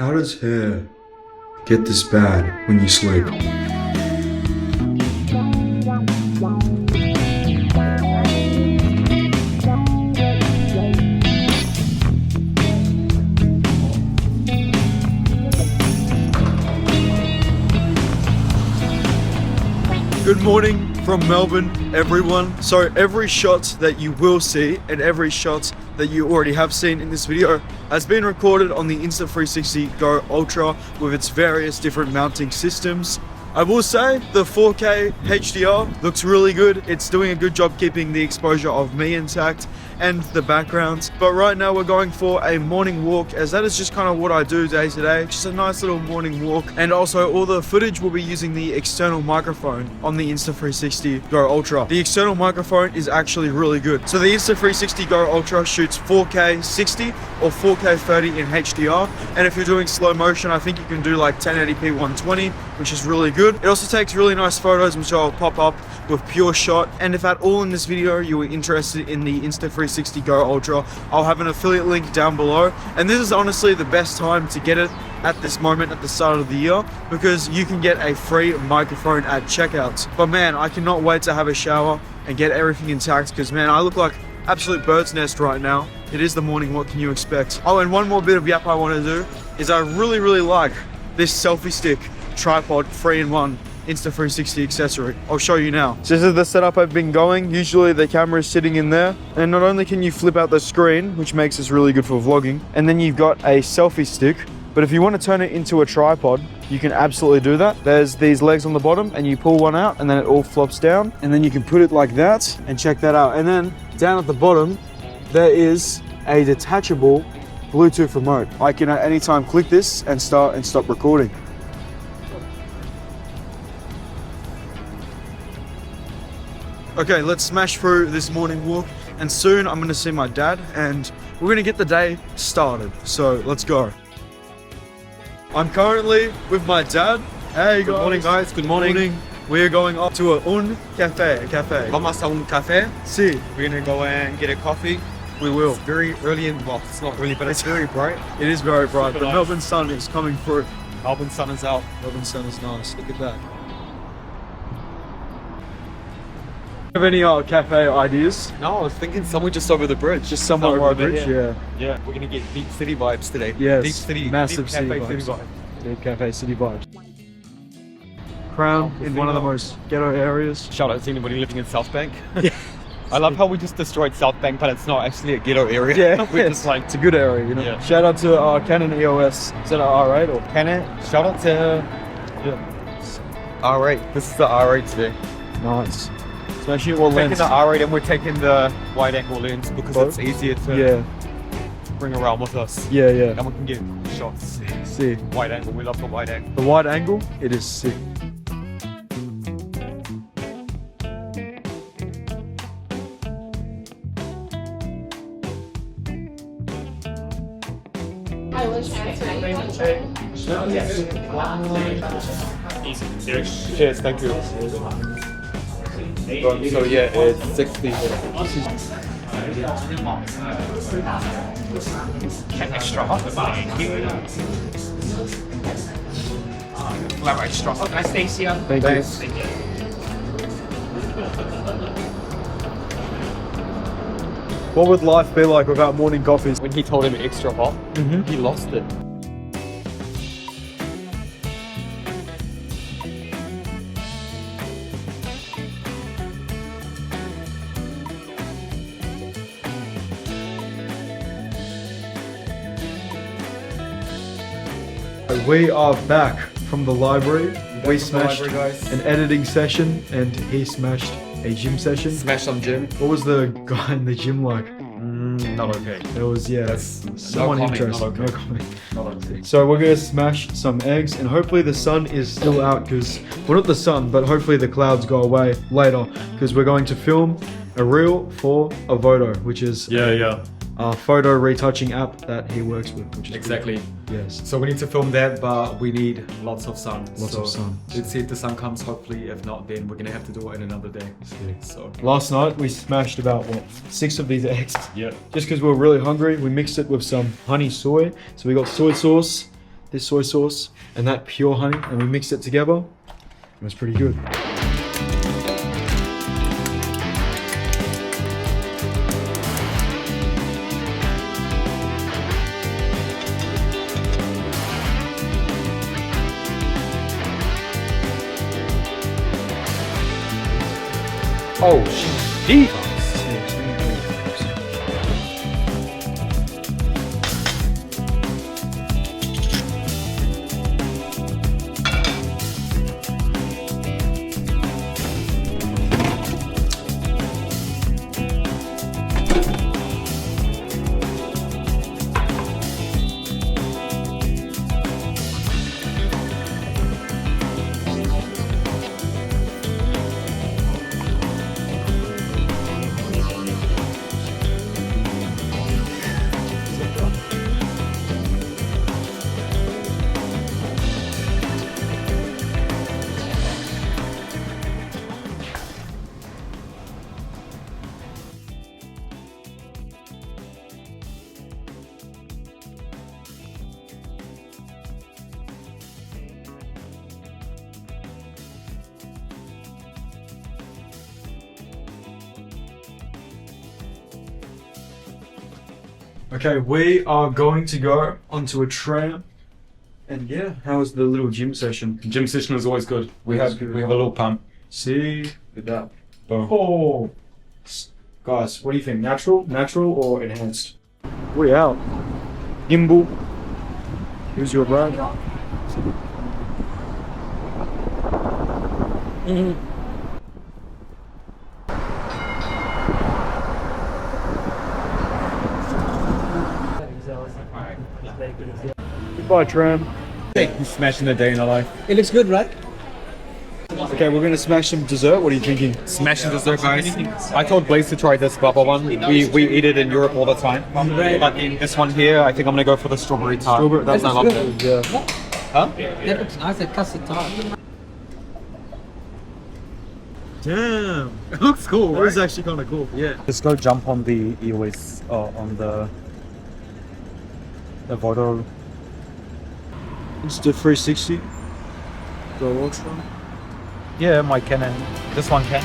How does hair get this bad when you sleep? Good morning from Melbourne, everyone. So every shot that you will see and every shot that you already have seen in this video has been recorded on the Insta360 GO Ultra with its various different mounting systems. I will say the 4K HDR looks really good. It's doing a good job keeping the exposure of me intact and the backgrounds. But right now we're going for a morning walk, as that is just kind of what I do day to day. Just a nice little morning walk. And also all the footage will be using the external microphone on the Insta360 GO Ultra. The external microphone is actually really good. So the Insta360 GO Ultra shoots 4K 60 or 4K 30 in HDR. And if you're doing slow motion, I think you can do like 1080p 120, which is really good. It also takes really nice photos, which I'll pop up with pure shot. And if at all in this video you were interested in the Insta360 GO Ultra, I'll have an affiliate link down below. And this is honestly the best time to get it at this moment at the start of the year, because you can get a free microphone at checkout. But man, I cannot wait to have a shower and get everything intact, because man, I look like absolute bird's nest right now. It is the morning, what can you expect? Oh, and one more bit of yap I want to do is I really like this selfie stick tripod 3-in-1 Insta360 accessory. I'll show you now. So this is the setup I've been going. Usually the camera is sitting in there, and not only can you flip out the screen, which makes this really good for vlogging, and then you've got a selfie stick, but if you want to turn it into a tripod, you can absolutely do that. There's these legs on the bottom and you pull one out and then it all flops down, and then you can put it like that, and check that out. And then down at the bottom there is a detachable Bluetooth remote. I can at any time click this and start and stop recording. Okay, let's smash through this morning walk, and soon I'm gonna see my dad and we're gonna get the day started. So let's go. I'm currently with my dad. Hey guys. Good morning guys, good morning. We're going up to a cafe. Vamos a un café. See, We're gonna go and get a coffee. we will. It's very early in, well, it's not really, but it's very bright. It is very bright. The nice. Melbourne sun is coming through. Melbourne sun is out. Melbourne sun is nice. Look at that. Have any cafe ideas? No, I was thinking somewhere just over the bridge. Just somewhere over the bridge, there, yeah. We're gonna get deep city vibes today. Yes, Deep city, massive deep city cafe vibes. city vibes. Deep cafe city vibes. Crown in one of the most ghetto areas. Shout out to anybody living in South Bank. I love how we just destroyed South Bank, but it's not actually a ghetto area. Yeah, We're just like, it's a good area, you know. Yeah. Shout out to Canon EOS. Is that an R8 or? Canon. Shout out to R8. This is the R8 today. Nice. Especially what Taking lens? the R8 and we're taking the wide angle lens because Both? it's easier to Yeah, bring around with us. yeah. And we can get shots. See, Wide angle, we love the wide angle. the wide angle, it is sick. Cheers, thank you. So yeah, it's 60. Extra hot. Thank you. Flavor extra hot. Nice, Stacia. Thank you. Thank you. What would life be like without morning coffees? When he told him extra hot, he lost it. We are back from the library. We smashed guys. an editing session and he smashed a gym session. Smash some gym. What was the guy in the gym like? Not okay. It was, yeah, That's someone no comment, interesting. not okay. No comment. Not okay. So we're gonna smash some eggs, and hopefully the sun is still out, because, well, not the sun, but hopefully the clouds go away later, because we're going to film a reel for Avoto, which is a photo retouching app that he works with, which is Exactly. Good. Yes. So we need to film that, but we need lots of sun. Lots of sun. Let's see if the sun comes, hopefully. If not, then we're gonna have to do it in another day. So Last night we smashed about, what, 6 of these eggs. yeah. Just because we were really hungry, we mixed it with some honey soy. So we got soy sauce, this soy sauce and that pure honey, and we mixed it together. It was pretty good. Oh, jeez. Okay, we are going to go onto a tram. And yeah, how was the little gym session? Gym session is always good. We have a little pump. See, look at that. Boom. Oh, guys, what do you think? Natural or enhanced? We out. Gimbal. Here's your brand. Goodbye, tram. He's smashing the day in our life. It looks good, right? Okay, we're gonna smash some dessert. What are you thinking? Smashing dessert, guys. I told Blaze to try this bubble one. We eat it in Europe all the time. But in this one here, I think I'm gonna go for the strawberry tart. Strawberry, that's I love it. Yeah. Huh? That looks nice, a custard tart. Damn. It looks cool, That was actually kind of cool. Yeah. Just go jump on the EOS, on the photo. Insta360 GO Ultra. Yeah, my Canon. This one can.